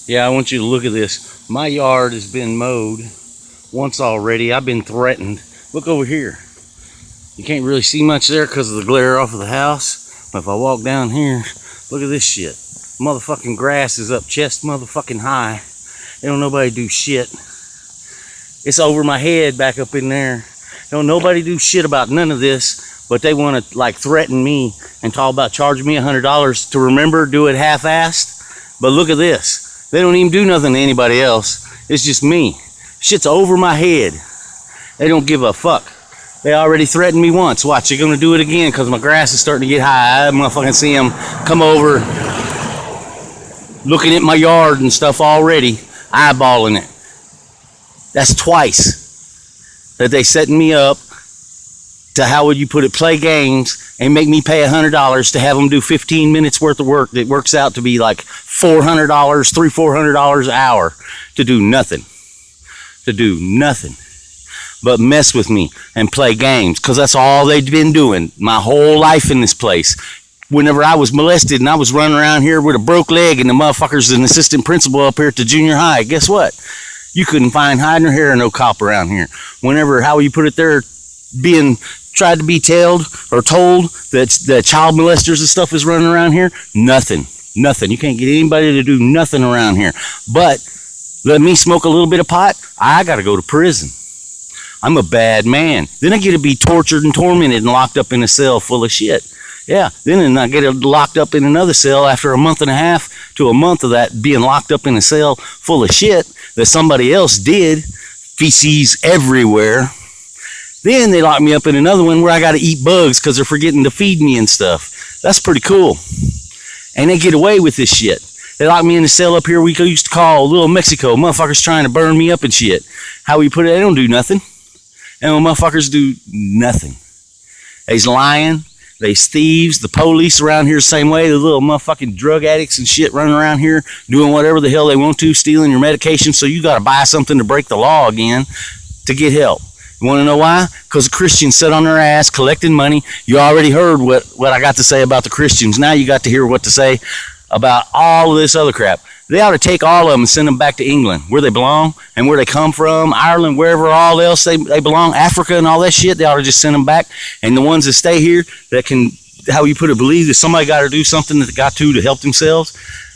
Yeah, I want you to look at this. My yard has been mowed once already. I've been threatened. Look over here. You can't really see much there because of the glare off of the house. But if I walk down here, look at this shit. Motherfucking grass is up chest motherfucking high. Don't nobody do shit. It's over my head back up in there. Don't nobody do shit about none of this, but they want to like threaten me and talk about charging me $100 to remember, do it half-assed. But look at this. They don't even do nothing to anybody else. It's just me. Shit's over my head. They don't give a fuck. They already threatened me once. Watch, they're gonna do it again because my grass is starting to get high. I motherfucking see them come over, looking at my yard and stuff already, eyeballing it. That's twice that they setting me up to, how would you put it, play games and make me pay $100 to have them do 15 minutes worth of work that works out to be like $400, $400 an hour to do nothing. To do nothing but mess with me and play games, because that's all they've been doing my whole life in this place. Whenever I was molested and I was running around here with a broke leg and the motherfucker's an assistant principal up here at the junior high, guess what? You couldn't find hide nor hair of no cop around here. Whenever, how you put it, there being tried to be told that the child molesters and stuff is running around here, nothing. You can't get anybody to do nothing around here. But let me smoke a little bit of pot, I gotta go to prison. I'm a bad man. Then I get to be tortured and tormented and locked up in a cell full of shit. Yeah, then I get locked up in another cell after a month and a half to a month of that being locked up in a cell full of shit that somebody else did, feces everywhere. Then they lock me up in another one where I got to eat bugs because they're forgetting to feed me and stuff. That's pretty cool. And they get away with this shit. They lock me in the cell up here we used to call Little Mexico. Motherfuckers trying to burn me up and shit. How we put it, they don't do nothing. And motherfuckers do nothing. They's lying. They's thieves. The police around here the same way. The little motherfucking drug addicts and shit running around here doing whatever the hell they want to, stealing your medication, so you got to buy something to break the law again to get help. You want to know why? Because the Christians sit on their ass collecting money. You already heard what I got to say about the Christians. Now you got to hear what to say about all of this other crap. They ought to take all of them and send them back to England, where they belong and where they come from, Ireland, wherever all else they belong, Africa and all that shit. They ought to just send them back. And the ones that stay here that can, how you put it, believe that somebody got to do something that they got to help themselves,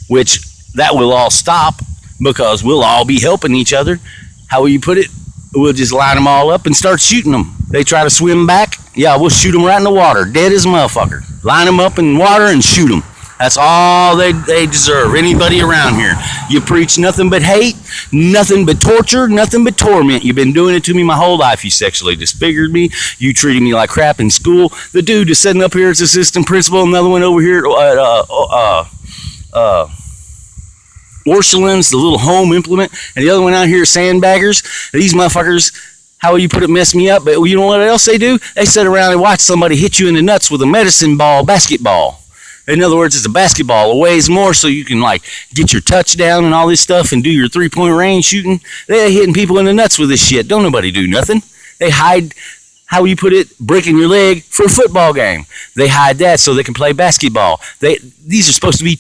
which that will all stop because we'll all be helping each other. How will you put it? We'll just line them all up and start shooting them. They try to swim back, yeah, we'll shoot them right in the water, dead as a motherfucker. Line them up in water and shoot them. That's all they deserve, anybody around here. You preach nothing but hate, nothing but torture, nothing but torment. You've been doing it to me my whole life. You sexually disfigured me. You treated me like crap in school. The dude that's sitting up here as assistant principal, another one over here at Orchlands, the little home implement, and the other one out here, sandbaggers. These motherfuckers, how will you put it, mess me up? But you know what else they do? They sit around and watch somebody hit you in the nuts with a medicine ball basketball. In other words, it's a basketball. It weighs more so you can like get your touchdown and all this stuff and do your three-point range shooting. They're hitting people in the nuts with this shit. Don't nobody do nothing. They hide, how you put it, breaking your leg for a football game. They hide that so they can play basketball. These are supposed to be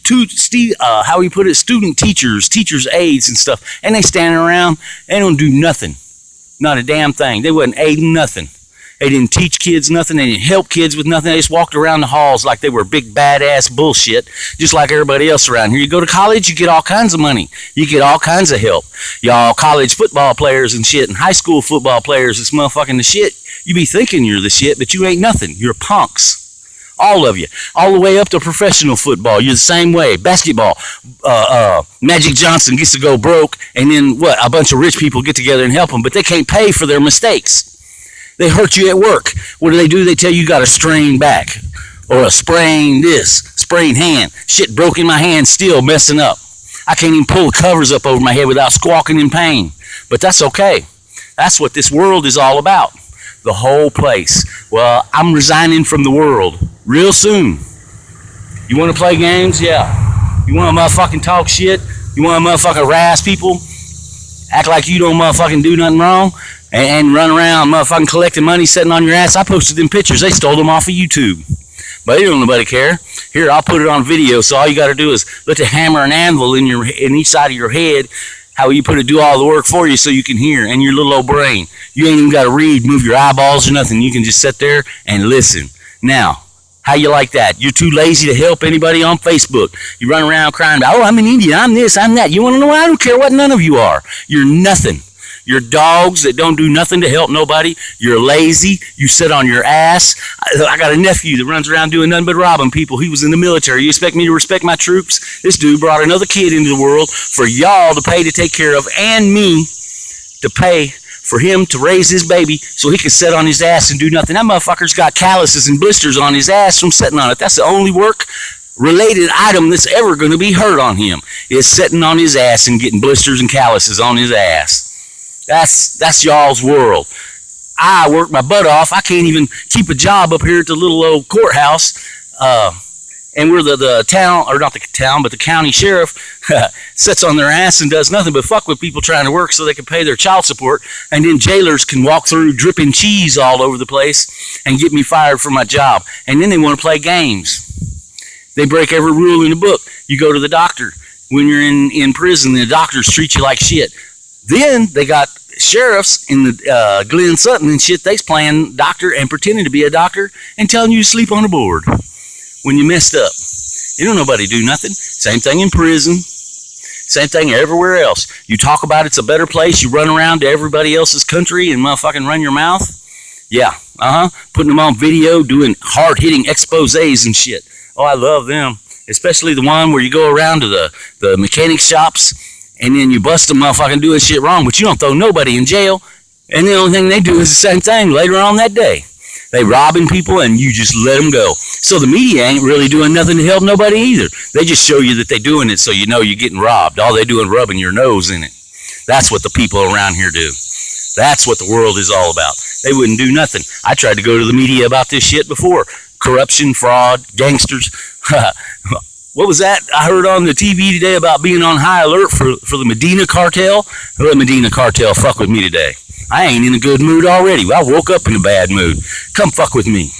how you put it, student teachers, teachers' aides and stuff. And they standing around, they don't do nothing. Not a damn thing. They wasn't aiding nothing. They didn't teach kids nothing. They didn't help kids with nothing. They just walked around the halls like they were big badass bullshit, just like everybody else around here. You go to college, you get all kinds of money. You get all kinds of help. Y'all college football players and shit and high school football players, this motherfucking the shit. You be thinking you're the shit, but you ain't nothing. You're punks. All of you. All the way up to professional football. You're the same way. Basketball. Magic Johnson gets to go broke, and then what? A bunch of rich people get together and help them, but they can't pay for their mistakes. They hurt you at work. What do? They tell you got a strained back or a sprained sprained hand. Shit broke in my hand, still messing up. I can't even pull the covers up over my head without squawking in pain. But that's okay. That's what this world is all about. The whole place. Well, I'm resigning from the world real soon. You want to play games? Yeah. You want to motherfucking talk shit? You want to motherfucking harass people? Act like you don't motherfucking do nothing wrong? And run around motherfucking collecting money, sitting on your ass. I posted them pictures. They stole them off of YouTube. But don't nobody care. Here, I'll put it on video, so all you got to do is let the hammer and anvil in each side of your head, how you put it, do all the work for you so you can hear, and your little old brain. You ain't even got to read, move your eyeballs or nothing. You can just sit there and listen. Now, how you like that? You're too lazy to help anybody on Facebook. You run around crying about, oh, I'm an Indian, I'm this, I'm that. You want to know why? I don't care what none of you are. You're nothing. You're dogs that don't do nothing to help nobody. You're lazy. You sit on your ass. I got a nephew that runs around doing nothing but robbing people. He was in the military. You expect me to respect my troops? This dude brought another kid into the world for y'all to pay to take care of, and me to pay for him to raise his baby so he could sit on his ass and do nothing. That motherfucker's got calluses and blisters on his ass from sitting on it. That's the only work-related item that's ever going to be hurt on him, is sitting on his ass and getting blisters and calluses on his ass. That's y'all's world. I work my butt off. I can't even keep a job up here at the little old courthouse. And we're the town, or not the town, but the county sheriff sits on their ass and does nothing but fuck with people trying to work so they can pay their child support. And then jailers can walk through dripping cheese all over the place and get me fired from my job. And then they want to play games. They break every rule in the book. You go to the doctor. When you're in prison, the doctors treat you like shit. Then they got sheriffs in the Glen Sutton and shit. They's playing doctor and pretending to be a doctor and telling you to sleep on a board when you messed up. You don't nobody do nothing. Same thing in prison. Same thing everywhere else. You talk about it's a better place. You run around to everybody else's country and motherfucking run your mouth. Yeah, putting them on video, doing hard-hitting exposés and shit. Oh, I love them. Especially the one where you go around to the mechanic shops and then you bust them motherfucking doing shit wrong, but you don't throw nobody in jail. And the only thing they do is the same thing later on that day. They robbing people and you just let them go. So the media ain't really doing nothing to help nobody either. They just show you that they're doing it so you know you're getting robbed. All they do is rubbing your nose in it. That's what the people around here do. That's what the world is all about. They wouldn't do nothing. I tried to go to the media about this shit before. Corruption, fraud, gangsters. What was that I heard on the TV today about being on high alert for the Medina cartel? Let Medina cartel fuck with me today. I ain't in a good mood already. I woke up in a bad mood. Come fuck with me.